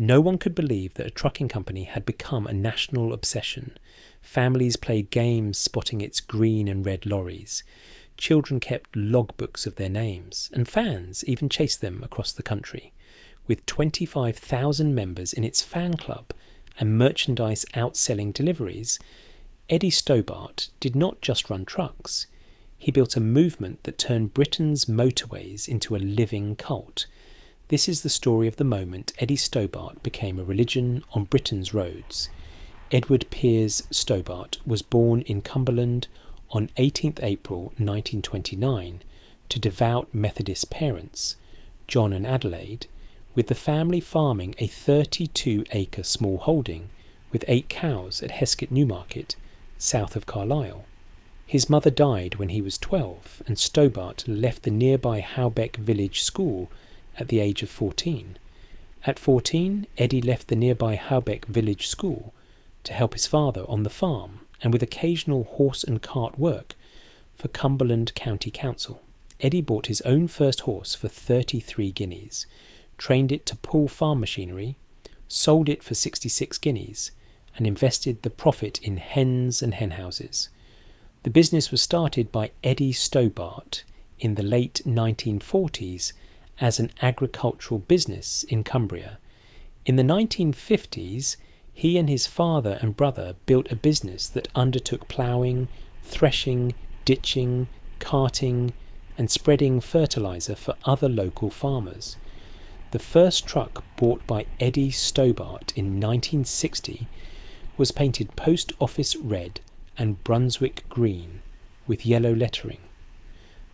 No one could believe that a trucking company had become a national obsession. Families played games spotting its green and red lorries. Children kept logbooks of their names, and fans even chased them across the country. With 25,000 members in its fan club and merchandise outselling deliveries, Eddie Stobart did not just run trucks. He built a movement that turned Britain's motorways into a living cult. This is the story of the moment Eddie Stobart became a religion on Britain's roads. Edward Piers Stobart was born in Cumberland on 18th April 1929 to devout Methodist parents, John and Adelaide, with the family farming a 32-acre small holding with 8 cows at Heskett Newmarket, south of Carlisle. His mother died when he was 12, and Stobart left the nearby Howbeck Village School at the age of 14. At 14, Eddie left the nearby Howbeck Village School to help his father on the farm and with occasional horse and cart work for Cumberland County Council. Eddie bought his own first horse for 33 guineas, trained it to pull farm machinery, sold it for 66 guineas, and invested the profit in hens and henhouses. The business was started by Eddie Stobart in the late 1940s as an agricultural business in Cumbria. In the 1950s, he and his father and brother built a business that undertook ploughing, threshing, ditching, carting, and spreading fertiliser for other local farmers. The first truck bought by Eddie Stobart in 1960 was painted Post Office red and Brunswick green with yellow lettering.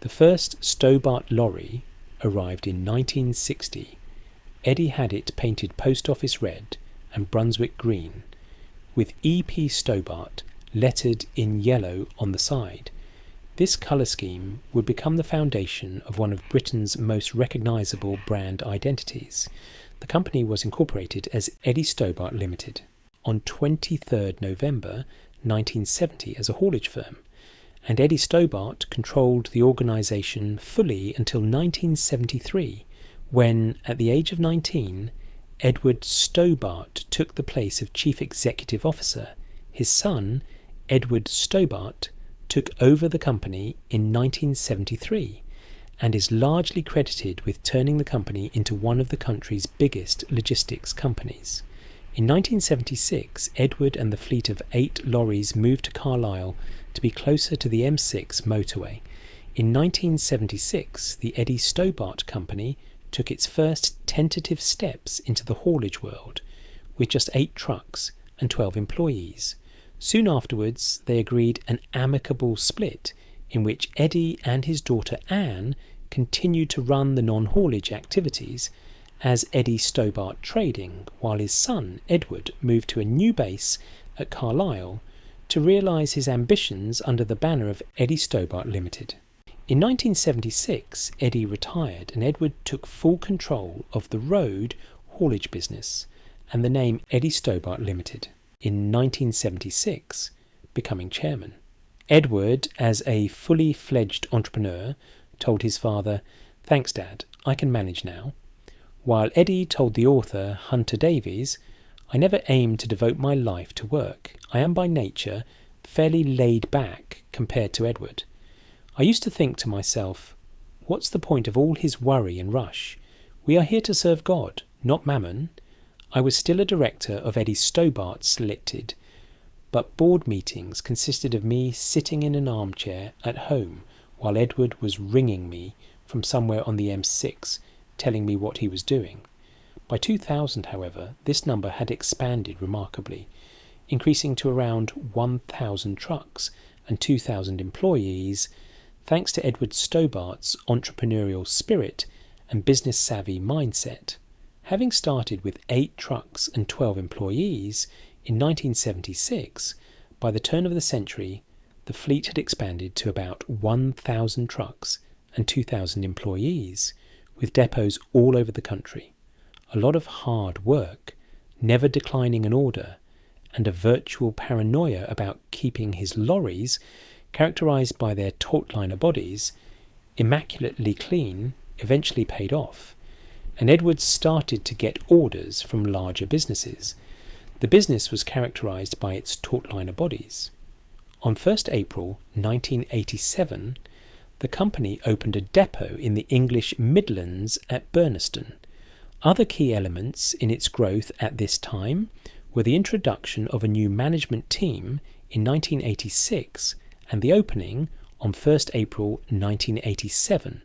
The first Stobart lorry arrived in 1960. Eddie had it painted Post Office red and Brunswick green, with E.P. Stobart lettered in yellow on the side. This colour scheme would become the foundation of one of Britain's most recognisable brand identities. The company was incorporated as Eddie Stobart Limited on 23rd November 1970 as a haulage firm, and Eddie Stobart controlled the organisation fully until 1973, when, at the age of 19, Edward Stobart took the place of Chief Executive Officer. His son, Edward Stobart, took over the company in 1973 and is largely credited with turning the company into one of the country's biggest logistics companies. In 1976, Edward and the fleet of 8 lorries moved to Carlisle to be closer to the M6 motorway. In 1976, the Eddie Stobart Company took its first tentative steps into the haulage world, with just 8 trucks and 12 employees. Soon afterwards, they agreed an amicable split in which Eddie and his daughter Anne continued to run the non-haulage activities as Eddie Stobart Trading, while his son Edward moved to a new base at Carlisle to realise his ambitions under the banner of Eddie Stobart Limited. In 1976, Eddie retired and Edward took full control of the road haulage business and the name Eddie Stobart Limited. In 1976, becoming chairman. Edward, as a fully fledged entrepreneur, told his father, "Thanks, Dad, I can manage now," while Eddie told the author, Hunter Davies, "I never aimed to devote my life to work. I am by nature fairly laid back compared to Edward. I used to think to myself, what's the point of all his worry and rush? We are here to serve God, not mammon." I was still a director of Eddie Stobart Limited, but board meetings consisted of me sitting in an armchair at home while Edward was ringing me from somewhere on the M6, telling me what he was doing. By 2000, however, this number had expanded remarkably, increasing to around 1,000 trucks and 2,000 employees, thanks to Edward Stobart's entrepreneurial spirit and business-savvy mindset. Having started with 8 trucks and 12 employees in 1976, by the turn of the century, the fleet had expanded to about 1,000 trucks and 2,000 employees, with depots all over the country. A lot of hard work, never declining an order, and a virtual paranoia about keeping his lorries, characterised by their tautliner bodies, immaculately clean, eventually paid off. and Edward started to get orders from larger businesses. The business was characterised by its taut liner bodies. On 1st April 1987, the company opened a depot in the English Midlands at Burniston. Other key elements in its growth at this time were the introduction of a new management team in 1986 and the opening on 1st April 1987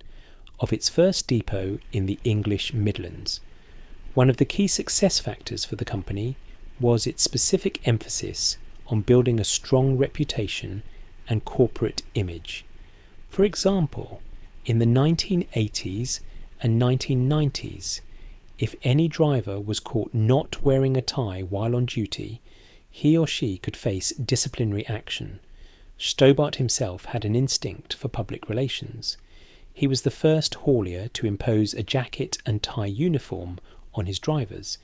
of its first depot in the English Midlands. One of the key success factors for the company was its specific emphasis on building a strong reputation and corporate image. For example, in the 1980s and 1990s, if any driver was caught not wearing a tie while on duty, he or she could face disciplinary action. Stobart himself had an instinct for public relations. He was the first haulier to impose a jacket and tie uniform on his drivers.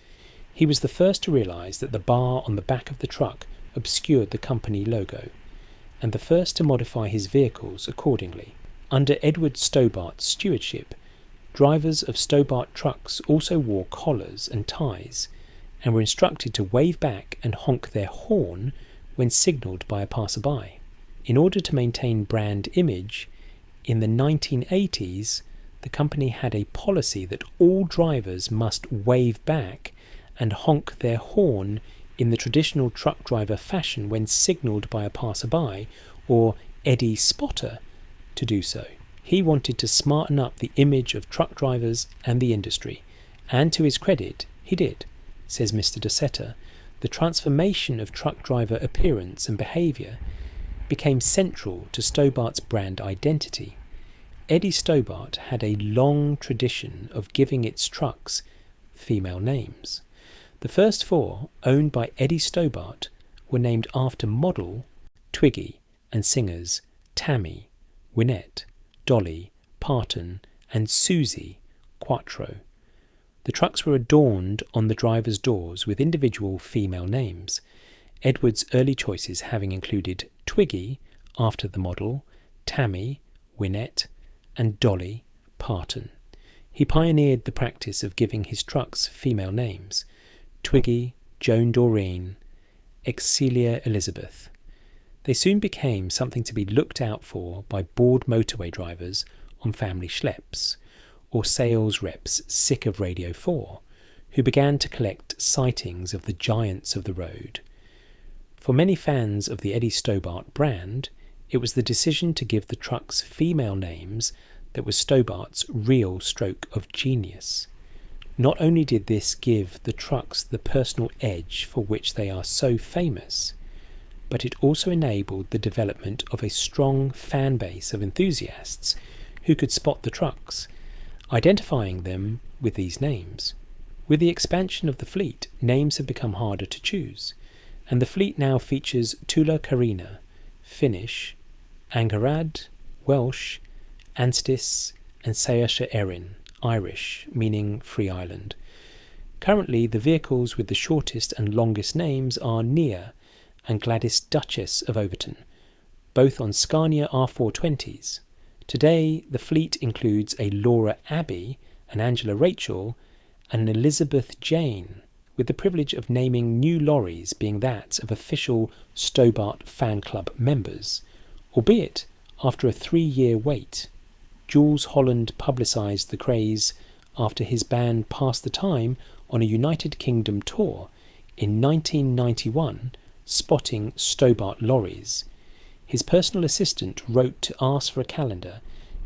He was the first to realise that the bar on the back of the truck obscured the company logo, and the first to modify his vehicles accordingly. Under Edward Stobart's stewardship, drivers of Stobart trucks also wore collars and ties, and were instructed to wave back and honk their horn when signalled by a passerby. In order to maintain brand image, in the 1980s, the company had a policy that all drivers must wave back and honk their horn in the traditional truck driver fashion when signalled by a passerby or Eddie Spotter to do so. He wanted to smarten up the image of truck drivers and the industry, and to his credit, he did, says Mr. Dossetta. The transformation of truck driver appearance and behaviour became central to Stobart's brand identity. Eddie Stobart had a long tradition of giving its trucks female names. The first four, owned by Eddie Stobart, were named after model Twiggy and singers Tammy, Wynette, Dolly, Parton and Susie Quattro. The trucks were adorned on the driver's doors with individual female names, Edward's early choices having included Twiggy, after the model, Tammy, Wynette and Dolly Parton. He pioneered the practice of giving his trucks female names: Twiggy, Joan Doreen, Excelia Elizabeth. They soon became something to be looked out for by bored motorway drivers on family schleps, or sales reps sick of Radio 4, who began to collect sightings of the giants of the road. For many fans of the Eddie Stobart brand, it was the decision to give the trucks female names that was Stobart's real stroke of genius. Not only did this give the trucks the personal edge for which they are so famous, but it also enabled the development of a strong fan base of enthusiasts who could spot the trucks, identifying them with these names. With the expansion of the fleet, names have become harder to choose, and the fleet now features Tula Carina, Finnish, Angarad, Welsh, Anstis, and Saoirse Erin, Irish, meaning Free Island. Currently, the vehicles with the shortest and longest names are Nia and Gladys Duchess of Overton, both on Scania R420s. Today, the fleet includes a Laura Abbey, an Angela Rachel, and an Elizabeth Jane, with the privilege of naming new lorries being that of official Stobart fan club members, albeit after a 3-year wait. Jules Holland publicised the craze after his band passed the time on a United Kingdom tour in 1991, spotting Stobart lorries. His personal assistant wrote to ask for a calendar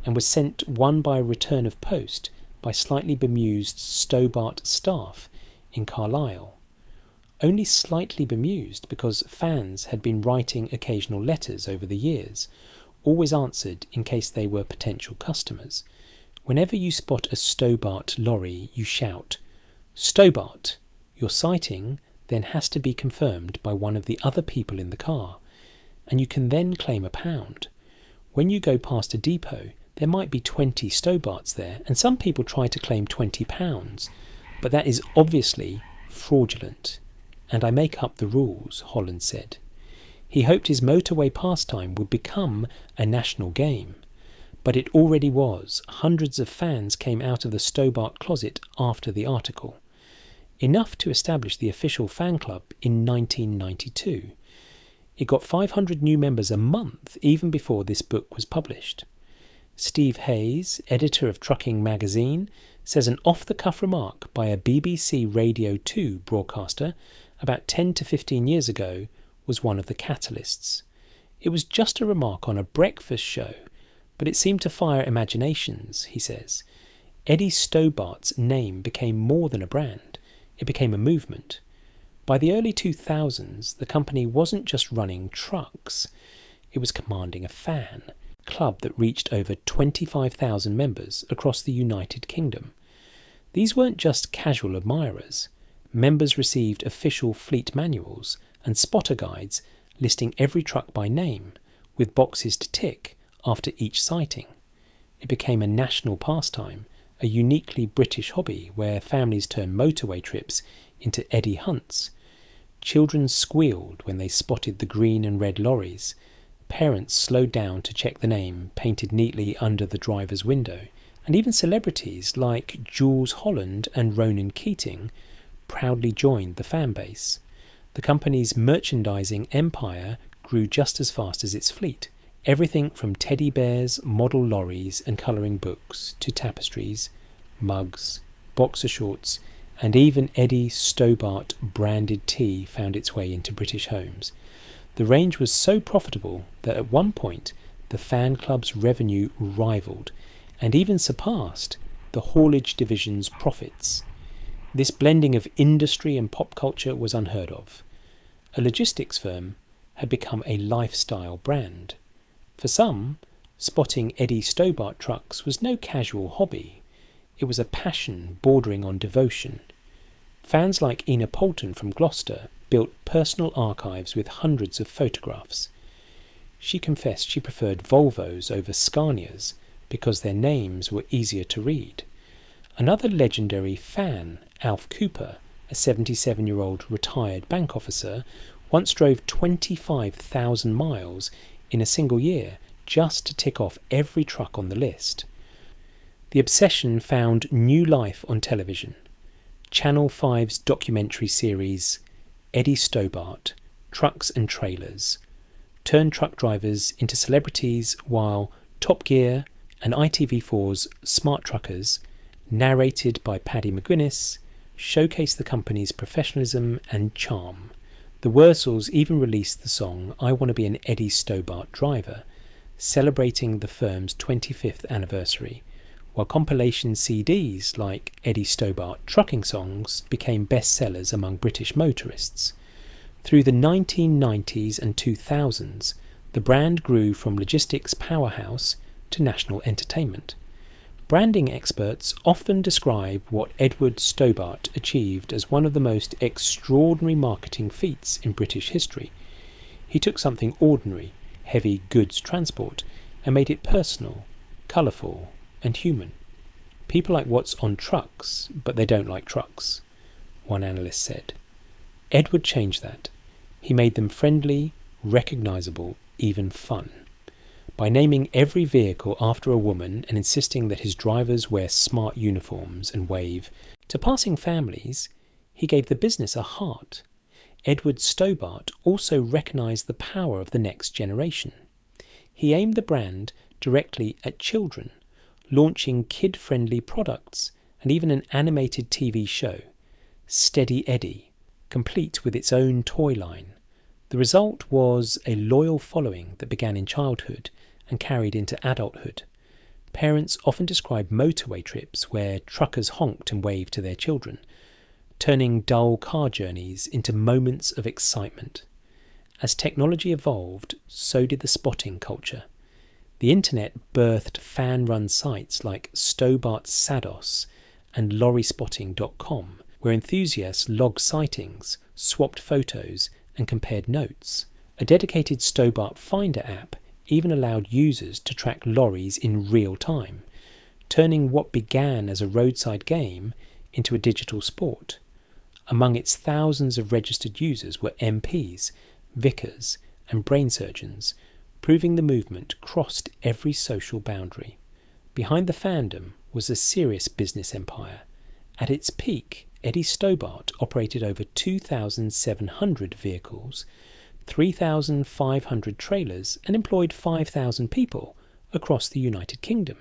and was sent one by return of post by slightly bemused Stobart staff in Carlisle. Only slightly bemused, because fans had been writing occasional letters over the years, always answered in case they were potential customers. Whenever you spot a Stobart lorry, you shout, "Stobart!" Your sighting then has to be confirmed by one of the other people in the car, and you can then claim £1. When you go past a depot, there might be 20 Stobarts there, and some people try to claim £20, but that is obviously fraudulent, and I make up the rules, Holland said. He hoped his motorway pastime would become a national game, But it already was. Hundreds of fans came out of the Stobart closet after the article. Enough to establish the official fan club in 1992. It got 500 new members a month even before this book was published. Steve Hayes, editor of Trucking magazine, says an off-the-cuff remark by a BBC Radio 2 broadcaster about 10 to 15 years ago was one of the catalysts. It was just a remark on a breakfast show, but it seemed to fire imaginations, he says. Eddie Stobart's name became more than a brand. It became a movement. By the early 2000s, the company wasn't just running trucks. It was commanding a fan club that reached over 25,000 members across the United Kingdom. These weren't just casual admirers. Members received official fleet manuals and spotter guides listing every truck by name, with boxes to tick after each sighting. It became a national pastime, a uniquely British hobby where families turned motorway trips into Eddie hunts. Children squealed when they spotted the green and red lorries. Parents slowed down to check the name painted neatly under the driver's window, and even celebrities like Jules Holland and Ronan Keating proudly joined the fan base. The company's merchandising empire grew just as fast as its fleet. Everything from teddy bears, model lorries and colouring books to tapestries, mugs, boxer shorts, and even Eddie Stobart branded tea found its way into British homes. The range was so profitable that at one point the fan club's revenue rivaled and even surpassed the haulage division's profits. This blending of industry and pop culture was unheard of. A logistics firm had become a lifestyle brand. For some, spotting Eddie Stobart trucks was no casual hobby. It was a passion bordering on devotion. Fans like Ina Poulton from Gloucester built personal archives with hundreds of photographs. She confessed she preferred Volvos over Scanias because their names were easier to read. Another legendary fan, Alf Cooper, a 77-year-old retired bank officer, once drove 25,000 miles in a single year just to tick off every truck on the list. The obsession found new life on television. Channel 5's documentary series Eddie Stobart, Trucks and Trailers, turned truck drivers into celebrities, while Top Gear and ITV4's Smart Truckers, narrated by Paddy McGuinness, showcased the company's professionalism and charm. The Wurzels even released the song I Want to Be an Eddie Stobart Driver, celebrating the firm's 25th anniversary, while compilation CDs like Eddie Stobart Trucking Songs became bestsellers among British motorists. Through the 1990s and 2000s, the brand grew from logistics powerhouse to national entertainment. Branding experts often describe what Edward Stobart achieved as one of the most extraordinary marketing feats in British history. He took something ordinary, heavy goods transport, and made it personal, colourful, and human. People like what's on trucks, but they don't like trucks, one analyst said. Edward changed that. He made them friendly, recognisable, even fun. By naming every vehicle after a woman and insisting that his drivers wear smart uniforms and wave to passing families, he gave the business a heart. Edward Stobart also recognised the power of the next generation. He aimed the brand directly at children, launching kid-friendly products and even an animated TV show, Steady Eddie, complete with its own toy line. The result was a loyal following that began in childhood and carried into adulthood. Parents often describe motorway trips where truckers honked and waved to their children, turning dull car journeys into moments of excitement. As technology evolved, so did the spotting culture. The internet birthed fan-run sites like Stobart Sados and lorryspotting.com, where enthusiasts logged sightings, swapped photos, and compared notes. A dedicated Stobart Finder app even allowed users to track lorries in real time, turning what began as a roadside game into a digital sport. Among its thousands of registered users were MPs, vicars, and brain surgeons, proving the movement crossed every social boundary. Behind the fandom was a serious business empire. At its peak, Eddie Stobart operated over 2,700 vehicles, 3,500 trailers, and employed 5,000 people across the United Kingdom.